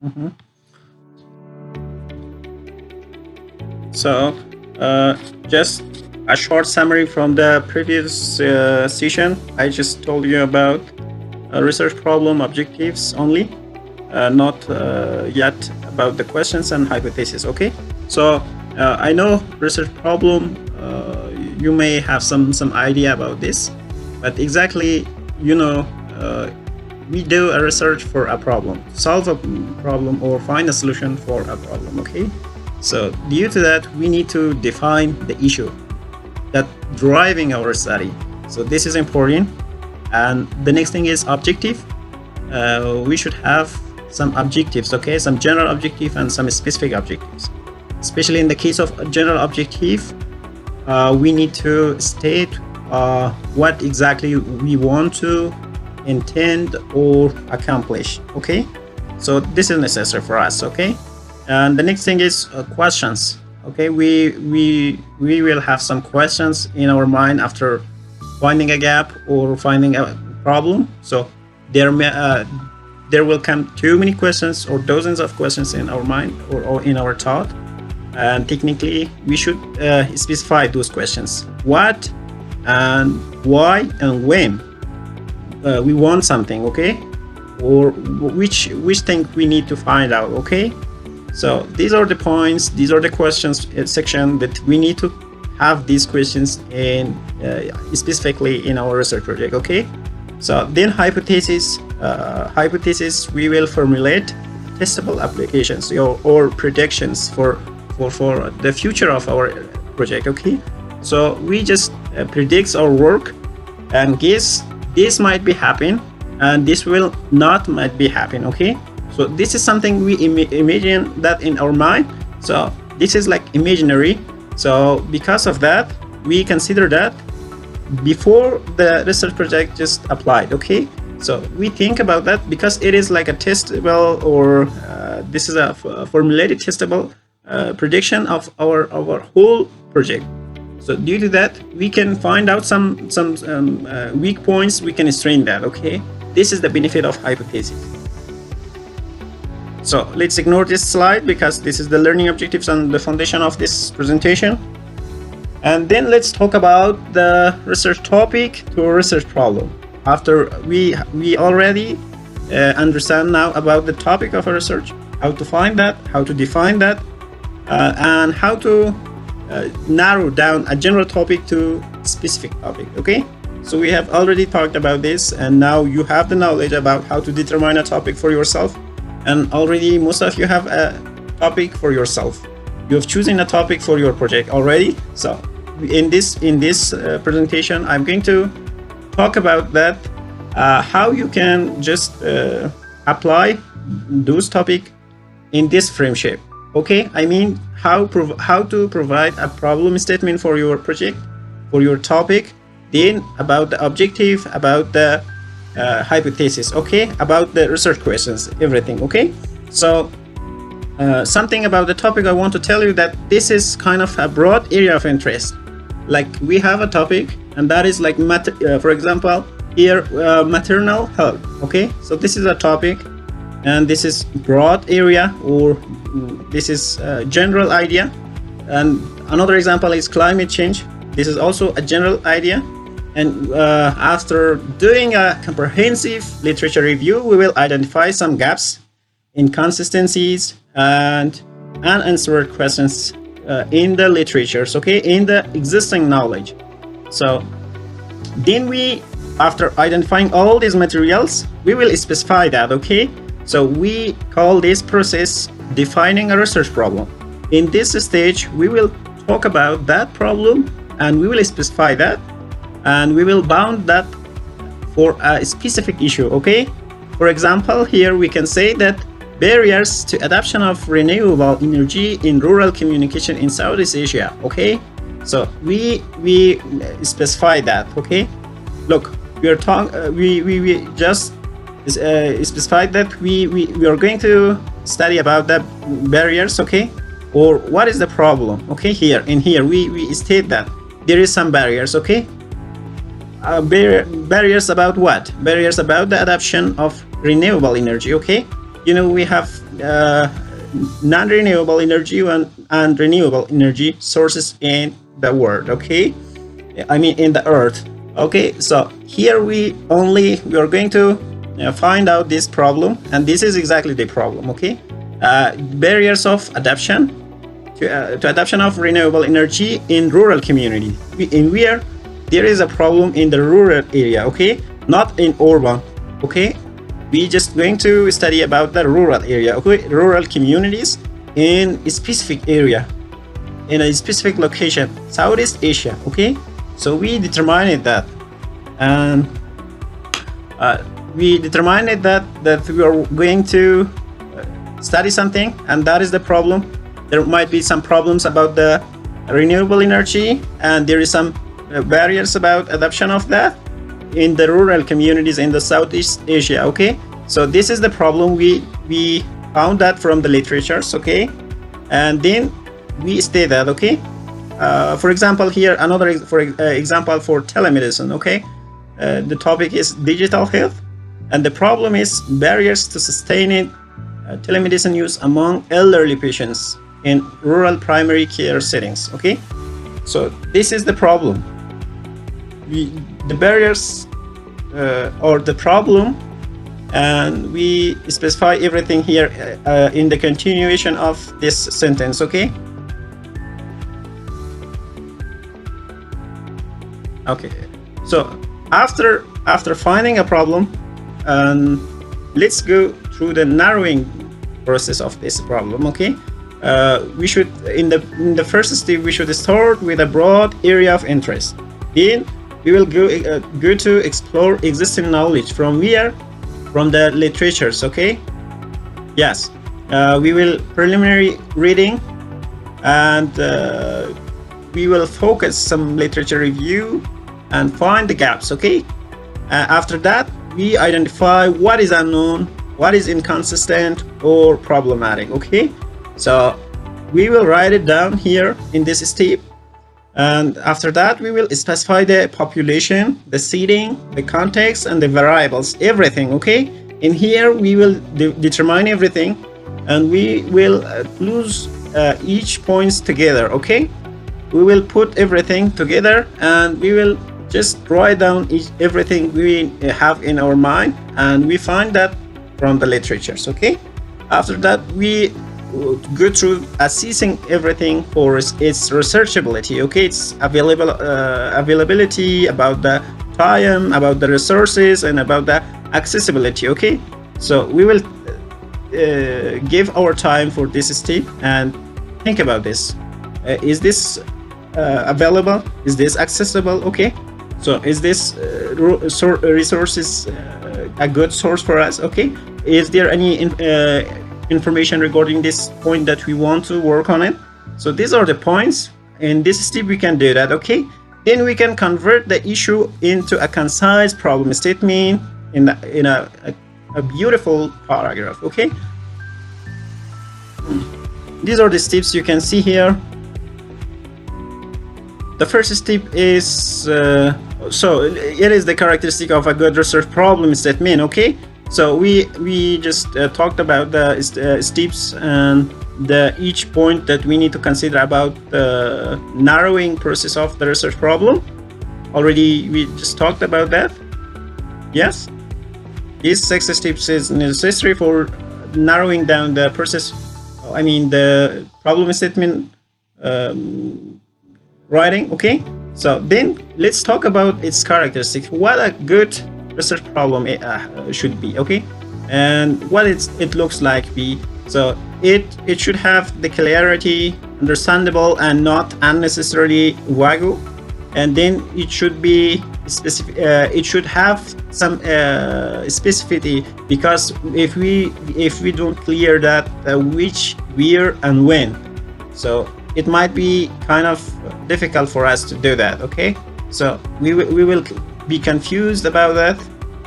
Mhm. So, just a short summary from the previous session. I just told you about research problem objectives only, not yet about the questions and hypotheses. Okay, so I know research problem. You may have some idea about this, but exactly, you know, we do a research for a problem, solve a problem, or find a solution for a problem. Okay, so due to that, we need to define the issue that driving our study. So this is important. And the next thing is objective. We should have some objectives, okay, some general objective and some specific objectives. Especially in the case of a general objective, we need to state what exactly we want to intend or accomplish. Okay, so this is necessary for us. Okay, and the next thing is questions. Okay, we will have some questions in our mind after finding a gap or finding a problem. So there will come too many questions or dozens of questions in our mind or in our thought, and technically we should specify those questions: what and why and when we want something, okay, or which thing we need to find out. Okay, so these are the points, these are the questions section that we need to have these questions in specifically in our research project. Okay, so then hypothesis we will formulate testable applications or predictions for the future of our project. Okay, so we just predicts our work and guess this might be happen and this will not might be happen. Okay, so this is something we imagine that in our mind. So this is like imaginary. So because of that, we consider that before the research project just applied. Okay, so we think about that because it is like a testable or this is a formulated testable prediction of our whole project. So due to that, we can find out some weak points. We can strain that. Okay, this is the benefit of hypothesis. So let's ignore this slide because this is the learning objectives and the foundation of this presentation. And then let's talk about the research topic to a research problem. After we already understand now about the topic of a research, how to find that, how to define that, and how to narrow down a general topic to specific topic. Okay, so we have already talked about this, and now you have the knowledge about how to determine a topic for yourself. And already most of you have a topic for yourself. You have chosen a topic for your project already. So in this presentation, I'm going to talk about that, how you can just apply those topic in this frame shape. Okay, I mean how to provide a problem statement for your project, for your topic, then about the objective, about the hypothesis, okay, about the research questions, everything. Okay, so something about the topic I want to tell you that this is kind of a broad area of interest. Like we have a topic and that is like for example here maternal health. Okay, so this is a topic and this is broad area, or this is a general idea. And another example is climate change. This is also a general idea. And after doing a comprehensive literature review, we will identify some gaps, inconsistencies, and unanswered questions in the literatures, okay, in the existing knowledge. So then we, after identifying all these materials, we will specify that. Okay, so we call this process defining a research problem. In this stage, we will talk about that problem and we will specify that, and we will bound that for a specific issue. Okay, for example, here we can say that barriers to adoption of renewable energy in rural communication in Southeast Asia. Okay, so we specify that. Okay, look, we are talking we just specified that we are going to study about the barriers. Okay, or what is the problem. Okay, here we state that there is some barriers. Okay, barriers about what? Barriers about the adoption of renewable energy. Okay, we have non-renewable energy and renewable energy sources in the world, okay? I mean in the earth. Okay, so here we are going to find out this problem, and this is exactly the problem, okay? Barriers of adoption to adoption of renewable energy in rural community, in where there is a problem in the rural area, okay, not in urban, okay? We just going to study about the rural area, okay, rural communities in a specific area, in a specific location, Southeast Asia, okay? So we determined that, and we determined that we are going to study something, and that is the problem. There might be some problems about the renewable energy, and there is some barriers about adoption of that in the rural communities in the Southeast Asia, okay? So this is the problem. We found that from the literatures, okay? And then we state that, okay? For example, here another example for telemedicine, okay? The topic is digital health, and the problem is barriers to sustaining telemedicine use among elderly patients in rural primary care settings, okay? So this is the problem. The barriers or the problem, and we specify everything here in the continuation of this sentence, okay? Okay, so after finding a problem, let's go through the narrowing process of this problem, okay? We should, in the first step, we should start with a broad area of interest. Then we will go to explore existing knowledge from the literatures, okay? Yes, we will preliminary reading, and we will focus some literature review and find the gaps, okay? After that, we identify what is unknown, what is inconsistent or problematic, okay? So we will write it down here in this step, and after that we will specify the population, the seating, the context, and the variables, everything, okay? In here we will determine everything, and we will close each points together, okay? We will put everything together, and we will just write down everything we have in our mind, and we find that from the literatures, okay? After that we go through assessing everything for its researchability, okay? Its availability, about the time, about the resources, and about the accessibility, okay? So we will give our time for this step and think about this. Is this available? Is this accessible? Okay, so is this resources a good source for us? Okay, is there any information regarding this point that we want to work on it? So these are the points. In this step we can do that, okay? Then we can convert the issue into a concise problem statement in a beautiful paragraph, okay? These are the steps you can see here. The first step is so it is the characteristic of a good research problem statement, okay? So we just talked about the steps and each point that we need to consider about the narrowing process of the research problem. Already we just talked about that. Yes, these 6 steps is necessary for narrowing down the process. I mean the problem statement writing. Okay, so then let's talk about its characteristics. What a good research problem should be, okay, and what it looks like be. So it should have the clarity, understandable, and not unnecessarily vague. And then it should be specific. It should have some specificity, because if we don't clear that which, where, and when, so it might be kind of difficult for us to do that. Okay, so we will be confused about that,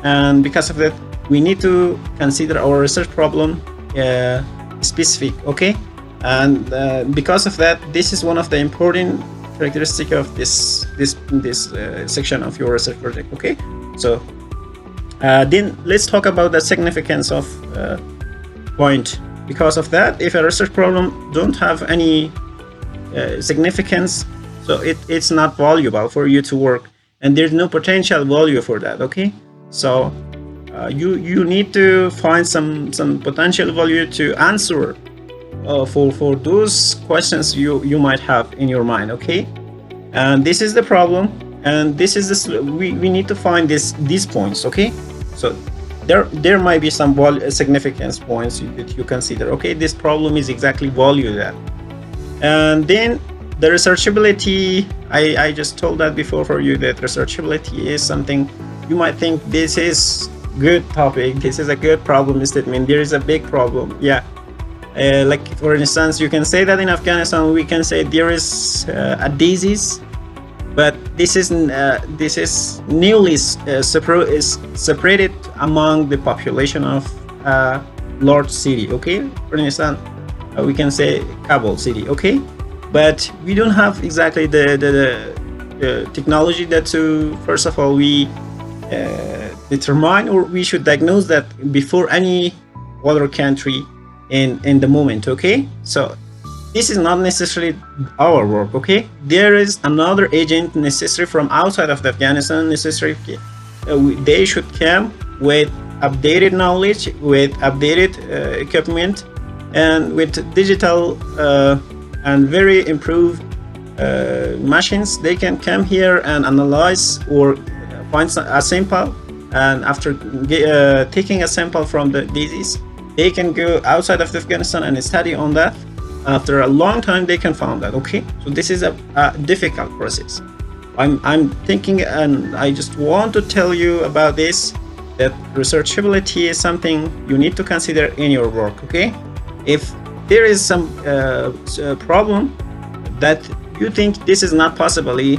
and because of that we need to consider our research problem specific, okay? And because of that, this is one of the important characteristic of this section of your research project, okay? So then let's talk about the significance of point. Because of that, if a research problem don't have any significance, so it's not valuable for you to work, and there's no potential value for that. Okay, so you need to find some potential value to answer for those questions you might have in your mind. Okay, and this is the problem, and this is this we need to find these points. Okay, so there might be some significance points that you consider. Okay, this problem is exactly valued at. And then the researchability, I just told that before for you, that researchability is something you might think this is good topic, this is a good problem statement, there is a big problem. Yeah, like for instance, you can say that in Afghanistan we can say there is a disease, but this is newly separated among the population of a large city. Okay, for instance, we can say Kabul city. Okay, but we don't have exactly the technology that to first of all we determine, or we should diagnose that before any other country in the moment. Okay, so this is not necessarily our work. Okay, there is another agent necessary from outside of Afghanistan necessary. They should come with updated knowledge, with updated equipment, and with digital and very improved machines. They can come here and analyze or find a sample, and after taking a sample from the disease, they can go outside of Afghanistan and study on that. After a long time they can find that. Okay, so this is a difficult process. I'm thinking, and I just want to tell you about this, that researchability is something you need to consider in your work. Okay, if there is some problem that you think this is not possibly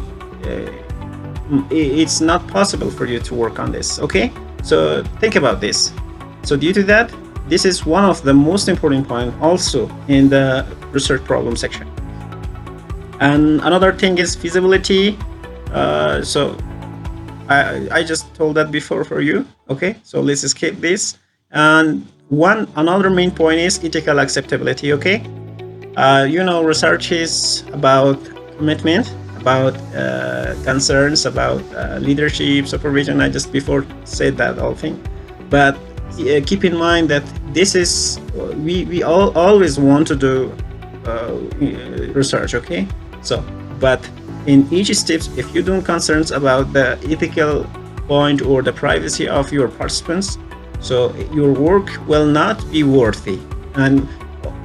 it's not possible for you to work on this. Okay, so think about this. So due to that, this is one of the most important points also in the research problem section. And another thing is feasibility. So I just told that before for you. Okay, so let's skip this. And another main point is ethical acceptability. Okay, research is about commitment, about concerns, about leadership, supervision. I just before said that whole thing, but keep in mind that this is we all always want to do research. Okay, so but in each step, if you don't concerns about the ethical point or the privacy of your participants, so your work will not be worthy, and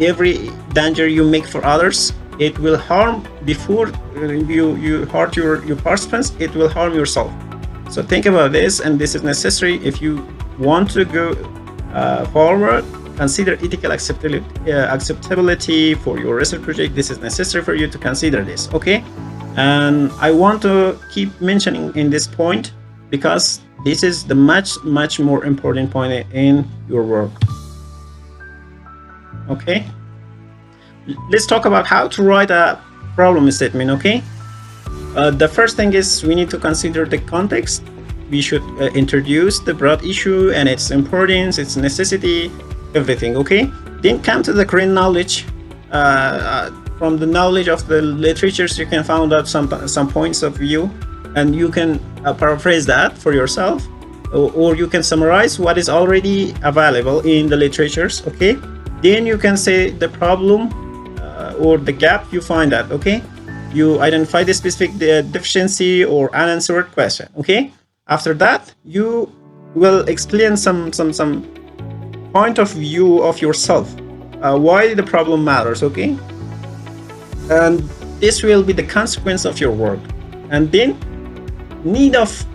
every danger you make for others, it will harm before you hurt your participants, it will harm yourself. So think about this, and this is necessary if you want to go forward. Consider ethical acceptability for your research project. This is necessary for you to consider this. Okay, and I want to keep mentioning in this point because this is the much more important point in your work. Okay, let's talk about how to write a problem statement. Okay, the first thing is we need to consider the context. We should introduce the broad issue and its importance, its necessity, everything. Okay, then come to the current knowledge. From the knowledge of the literatures, you can find out some points of view, and you can paraphrase that for yourself, or you can summarize what is already available in the literatures. Okay, then you can say the problem or the gap you find that. Okay, you identify the specific deficiency or unanswered question. Okay, after that you will explain some point of view of yourself, why the problem matters. Okay, and this will be the consequence of your work, and then need of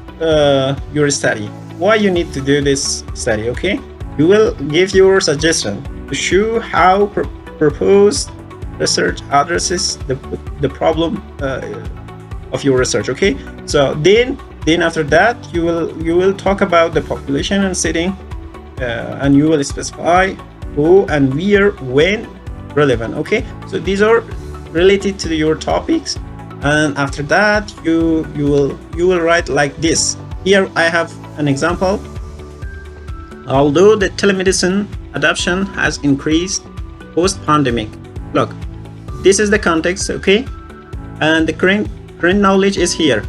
your study, why you need to do this study. Okay, you will give your suggestion to show how proposed research addresses the problem of your research. Okay, so then after that you will talk about the population and setting, and you will specify who and where when relevant. Okay, so these are related to your topics, and after that you will write like this. Here I have an example. Although the telemedicine adoption has increased post-pandemic. Look, this is the context, okay? And the current knowledge is here.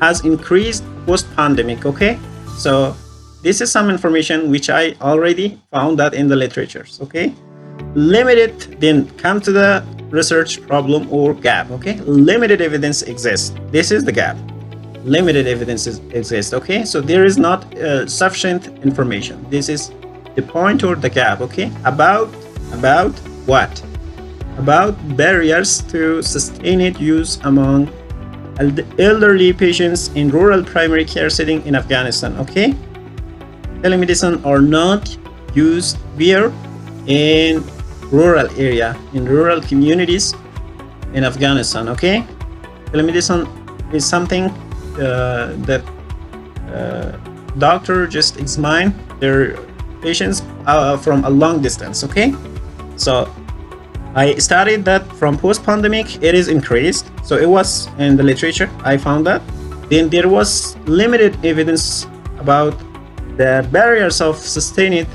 Has increased post-pandemic, okay? So this is some information which I already found that in the literatures, okay? Limited, then come to the research problem or gap, okay? Limited evidence exists. This is the gap. Limited evidence exists, okay? So there is not sufficient information. This is the point or the gap, okay? About what? About barriers to sustained use among elderly patients in rural primary care setting in Afghanistan, okay? Telemedicine are not used here in rural area, in rural communities in Afghanistan, okay? Telemedicine is something that doctor just examine their patients from a long distance, okay? So I studied that from post-pandemic, it is increased. So it was in the literature, I found that. Then there was limited evidence about the barriers of sustained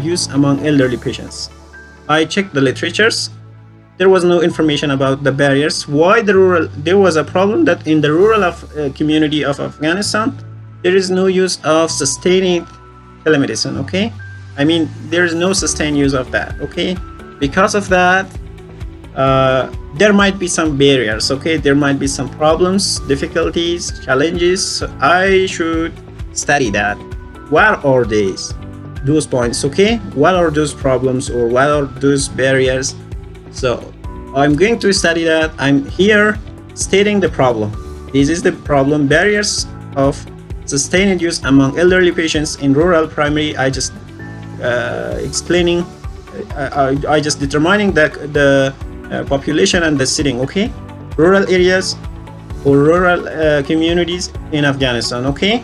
use among elderly patients. I checked the literatures. There was no information about the barriers. Why there was a problem that in the rural community of Afghanistan, there is no use of sustained telemedicine, okay? I mean, there is no sustained use of that, okay? Because of that, there might be some barriers, okay? There might be some problems, difficulties, challenges. So I should study that. What are those points, okay? What are those problems or what are those barriers? So I'm going to study that. I'm here stating the problem. This is the problem, barriers of sustained use among elderly patients in rural primary. I just explaining. I just determining the population and the setting, okay? Rural areas or rural communities in Afghanistan, okay?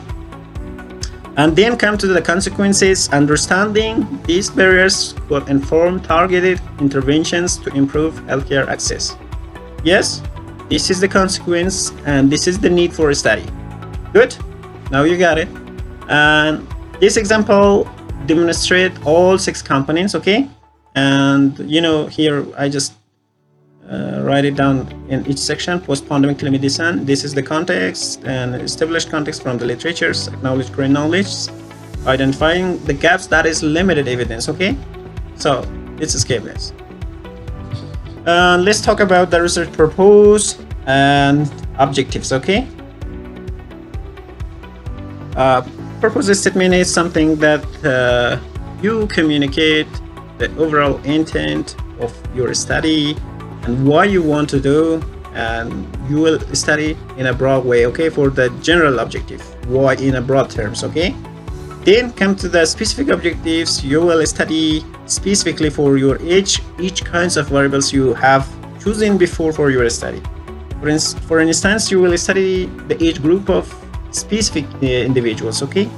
And then come to the consequences. Understanding these barriers will inform targeted interventions to improve healthcare access. Yes, this is the consequence and this is the need for a study. Good, now you got it. And this example demonstrate all 6 components, okay? And you know, here I just write it down in each section. Post-pandemic telemedicine, this is the context and established context from the literatures, acknowledge current knowledge, identifying the gaps, that is limited evidence, okay? So let's escape this. Let's talk about the research purpose and objectives, okay? Purpose statement is something that you communicate the overall intent of your study and why you want to do, and you will study in a broad way, okay, for the general objective, why in a broad terms, okay? Then come to the specific objectives. You will study specifically for your age, each kinds of variables you have chosen before for your study. For instance, you will study the age group of specific individuals, okay,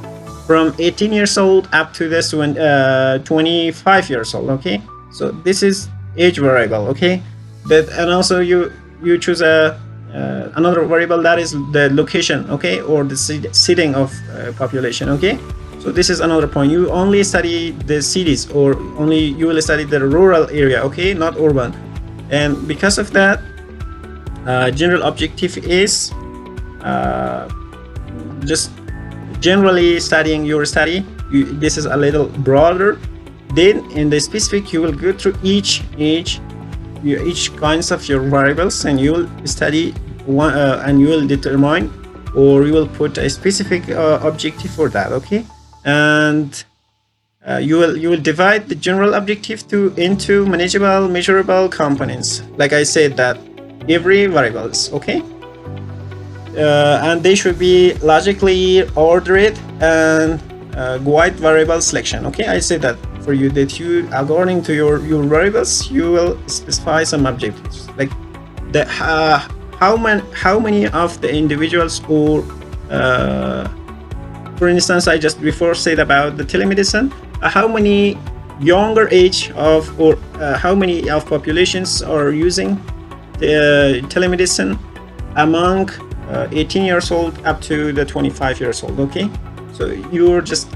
from 18 years old up to this 25 years old, okay? So this is age variable, okay? And also you choose another variable, that is the location, okay, or the setting of population, okay? So this is another point. You only study the cities, or only you will study the rural area, okay, not urban. And because of that, general objective is just generally studying your study. This is a little broader. Then in the specific, you will go through each kinds of your variables, and you will study one, and you will determine, or you will put a specific objective for that, okay? And you will divide the general objective into manageable, measurable components. Like I said, that every variables, okay? And they should be logically ordered and guide variable selection, okay? I said that for you, that you, according to your variables, you will specify some objectives, like the how many of the individuals, or for instance, I just before said about the telemedicine, how many younger age of, or how many of populations are using the telemedicine among 18 years old up to the 25 years old, okay? So you're just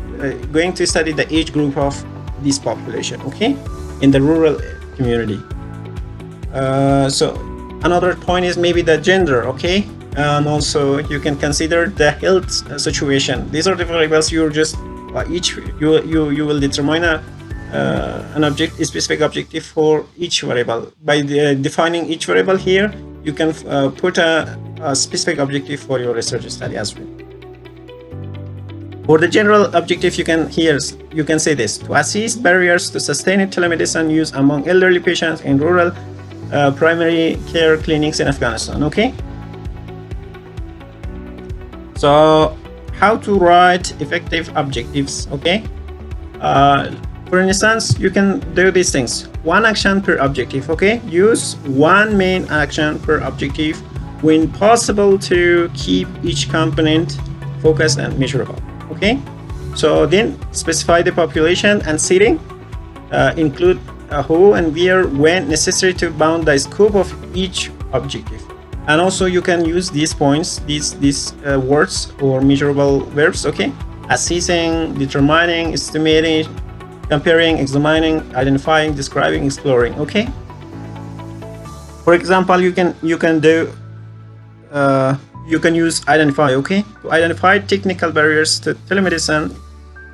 going to study the age group of this population, okay, in the rural community. So another point is maybe the gender, okay, and also you can consider the health situation. These are the variables you just each you will determine a specific objective for each variable. By defining each variable here, you can put a specific objective for your research study as well. For the general objective, you can say this: to assist barriers to sustained telemedicine use among elderly patients in rural primary care clinics in Afghanistan. Okay. So, how to write effective objectives? Okay. For instance, you can do these things: one action per objective. Okay. Use one main action per objective when possible to keep each component focused and measurable. Okay, so then specify the population and setting, include who and where when necessary to bound the scope of each objective. And also you can use these points, these words or measurable verbs, okay? Assessing, determining, estimating, comparing, examining, identifying, describing, exploring, okay? For example, you can use identify, okay, to identify technical barriers to telemedicine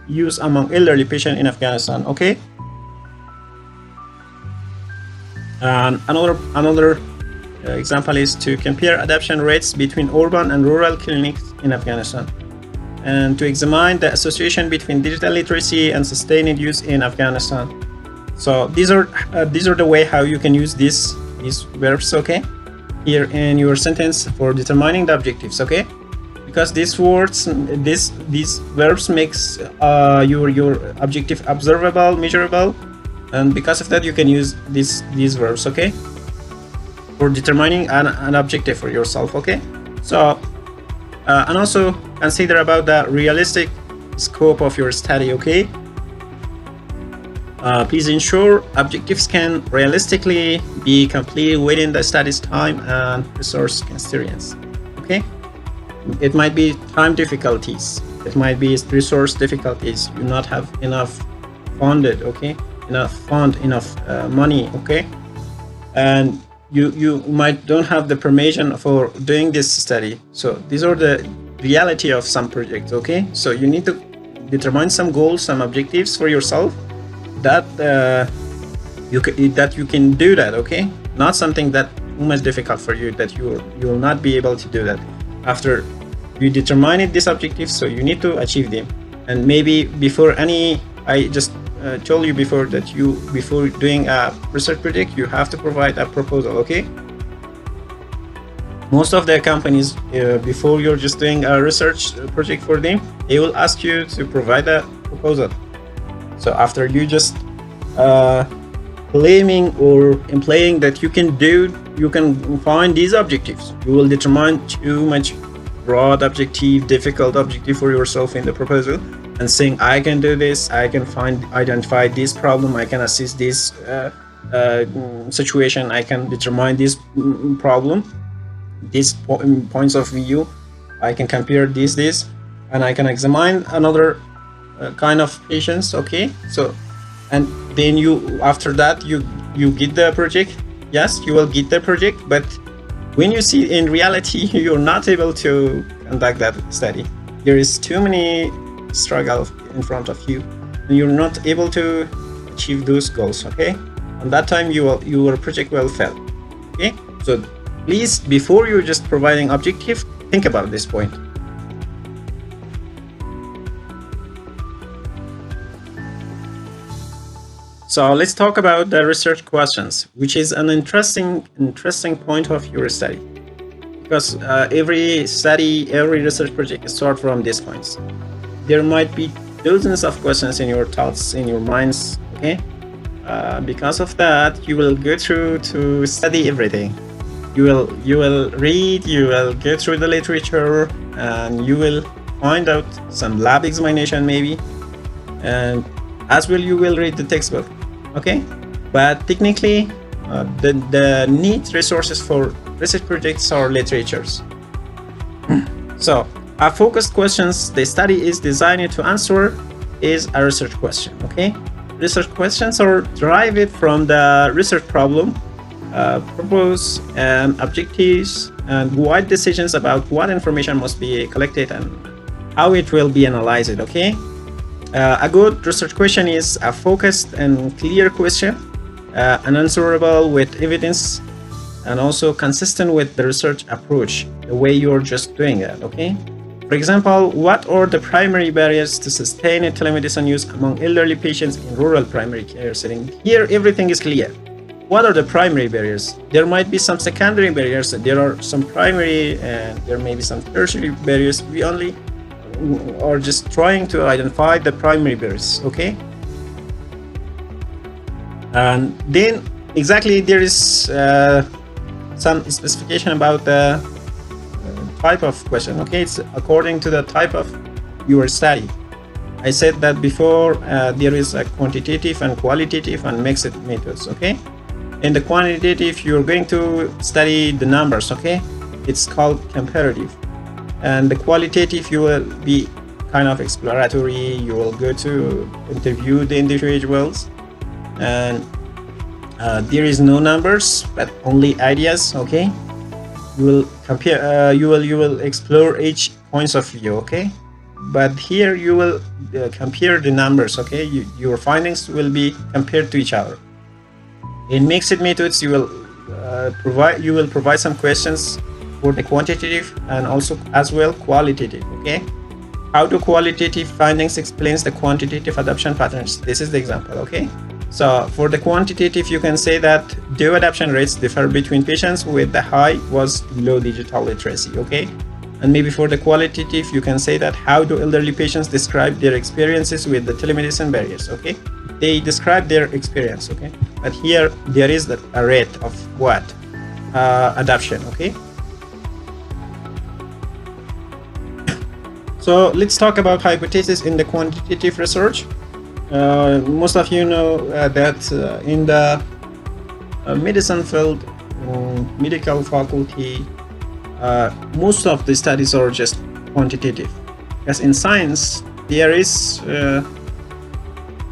use among elderly patients in Afghanistan, okay. And another example is to compare adoption rates between urban and rural clinics in Afghanistan, and to examine the association between digital literacy and sustained use in Afghanistan. So these are the way how you can use these verbs, okay, here in your sentence for determining the objectives, okay? Because these words, these verbs makes your objective observable, measurable, and because of that you can use these verbs, okay, for determining an objective for yourself, okay? So and also consider about the realistic scope of your study, okay? Please ensure objectives can realistically be completed within the study's time and resource constraints. Okay, it might be time difficulties, it might be resource difficulties. You not have enough funded, okay, enough money, okay, and you might don't have the permission for doing this study. So these are the reality of some projects, okay? So you need to determine some goals, some objectives for yourself that you can do that, okay? Not something that too much difficult for you, that you will not be able to do that after you determine this objective. So you need to achieve them. And maybe before I just told you before that before doing a research project, you have to provide a proposal, okay? Most of the companies, before you're just doing a research project for them, they will ask you to provide a proposal. So after you just claiming or implying that you can find these objectives, you will determine too much broad objective, difficult objective for yourself in the proposal, and saying I can do this, I can identify this problem, I can assess this situation, I can determine this problem, these points of view, I can compare this, and I can examine another kind of patients, okay? So, and then after that you get the project. Yes, you will get the project, but when you see in reality you're not able to conduct that study. There is too many struggles in front of you, and you're not able to achieve those goals, okay? And that time your project will fail, okay? So please, before you're just providing objective, think about this point. So let's talk about the research questions, which is an interesting point of your study, because every research project starts from these points. There might be dozens of questions in your thoughts, in your minds, okay? Because of that, you will go through to study everything. You will read, you will go through the literature, and you will find out some lab examination maybe, and as well you will read the textbook, okay? But technically the need resources for research projects are literatures. So a focused questions the study is designed to answer is a research question, okay? research questions are derived from the research problem, purpose, and objectives, and wide decisions about what information must be collected and how it will be analyzed. Okay, a good research question is a focused and clear question, unanswerable with evidence, and also consistent with the research approach, the way you're just doing it. Okay. For example, what are the primary barriers to sustained telemedicine use among elderly patients in rural primary care setting? Here, everything is clear. What are the primary barriers? There might be some secondary barriers. There are some primary, and there may be some tertiary barriers. We only are just trying to identify the primary barriers. Okay. And then, exactly, there is some specification about the type of question. Okay, it's according to the type of your study. I said that before. There is a quantitative and qualitative and mixed methods. Okay, in the quantitative, you're going to study the numbers. Okay, it's called comparative, and the qualitative, you will be kind of exploratory. You will go to interview the individuals, and there is no numbers but only ideas. Okay, you will compare, you will explore each points of view. Okay, but here you will compare the numbers. Okay, your findings will be compared to each other. In mixed methods, you will provide some questions for the quantitative and also as well qualitative. Okay, how do qualitative findings explains the quantitative adoption patterns? This is the example. Okay, so for the quantitative, you can say that the adoption rates differ between patients with the high was low digital literacy. Okay, and maybe for the qualitative, you can say that how do elderly patients describe their experiences with the telemedicine barriers? Okay, they describe their experience. Okay, but here there is a rate of what adoption. Okay, so let's talk about hypotheses in the quantitative research. Most of you know that in the medicine field, medical faculty, most of the studies are just quantitative. As in science, there is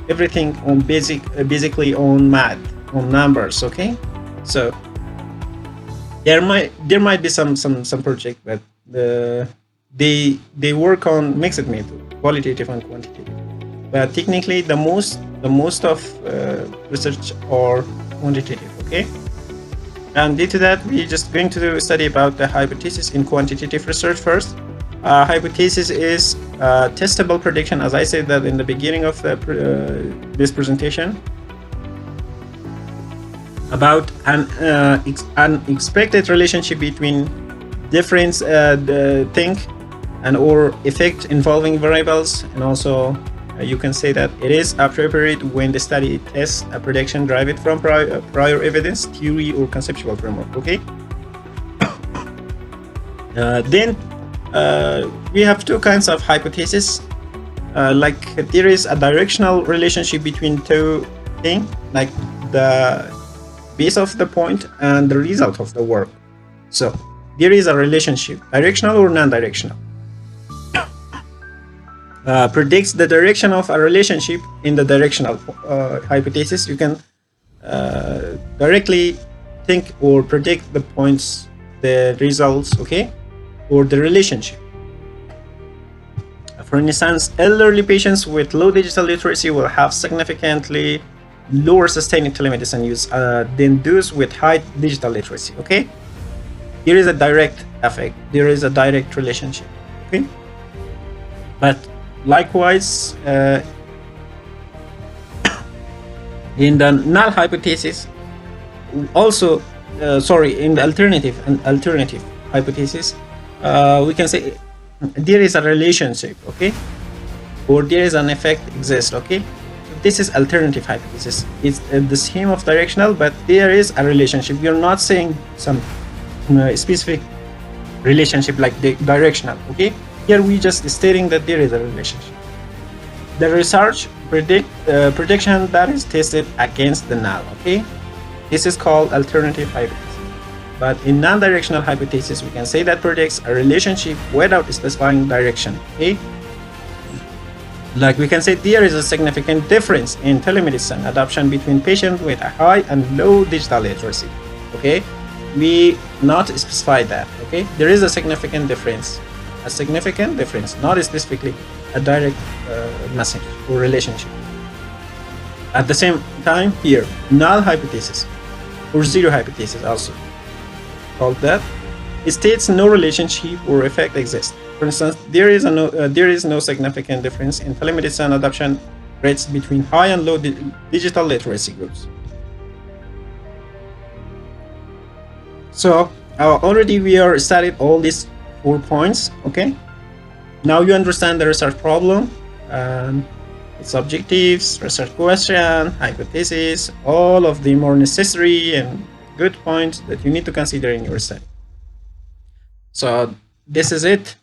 everything on basically on math, on numbers. Okay, so there might be some project, but they work on mixed method, qualitative and quantitative. But technically, the most of research are quantitative. Okay, and due to that, we're just going to study about the hypothesis in quantitative research first. Hypothesis is testable prediction, as I said that in the beginning of this presentation, about an unexpected relationship between different thing and or effect involving variables, and also you can say that it is appropriate when the study tests a prediction derived from prior evidence, theory, or conceptual framework. Okay. Then we have two kinds of hypotheses. Like there is a directional relationship between two things, like the base of the point and the result of the work. So there is a relationship, directional or non-directional. Predicts the direction of a relationship in the directional hypothesis. You can directly think or predict the points, the results, okay, or the relationship. For instance, elderly patients with low digital literacy will have significantly lower sustained telemedicine use than those with high digital literacy. Okay, there is a direct effect. There is a direct relationship. Okay, but likewise, in the null hypothesis, also, in the alternative hypothesis, we can say there is a relationship, okay, or there is an effect exists. Okay, this is alternative hypothesis. It's the same of directional, but there is a relationship. We are not saying some specific relationship like the directional. Okay. Here we just stating that there is a relationship. The research prediction that is tested against the null. Okay, this is called alternative hypothesis. But in non-directional hypothesis, we can say that predicts a relationship without specifying direction. Okay, Like we can say there is a significant difference in telemedicine adoption between patients with a high and low digital literacy. Okay, we not specify that. Okay, there is a significant difference, not specifically a direct message or relationship. At the same time, here null hypothesis or zero hypothesis also called that, it states no relationship or effect exists. For instance, there is no significant difference in telemedicine adoption rates between high and low digital literacy groups. So already we are studied all these 4 points. Okay, now you understand the research problem, its objectives, research question, hypothesis. All of them are necessary and good points that you need to consider in your study. So this is it.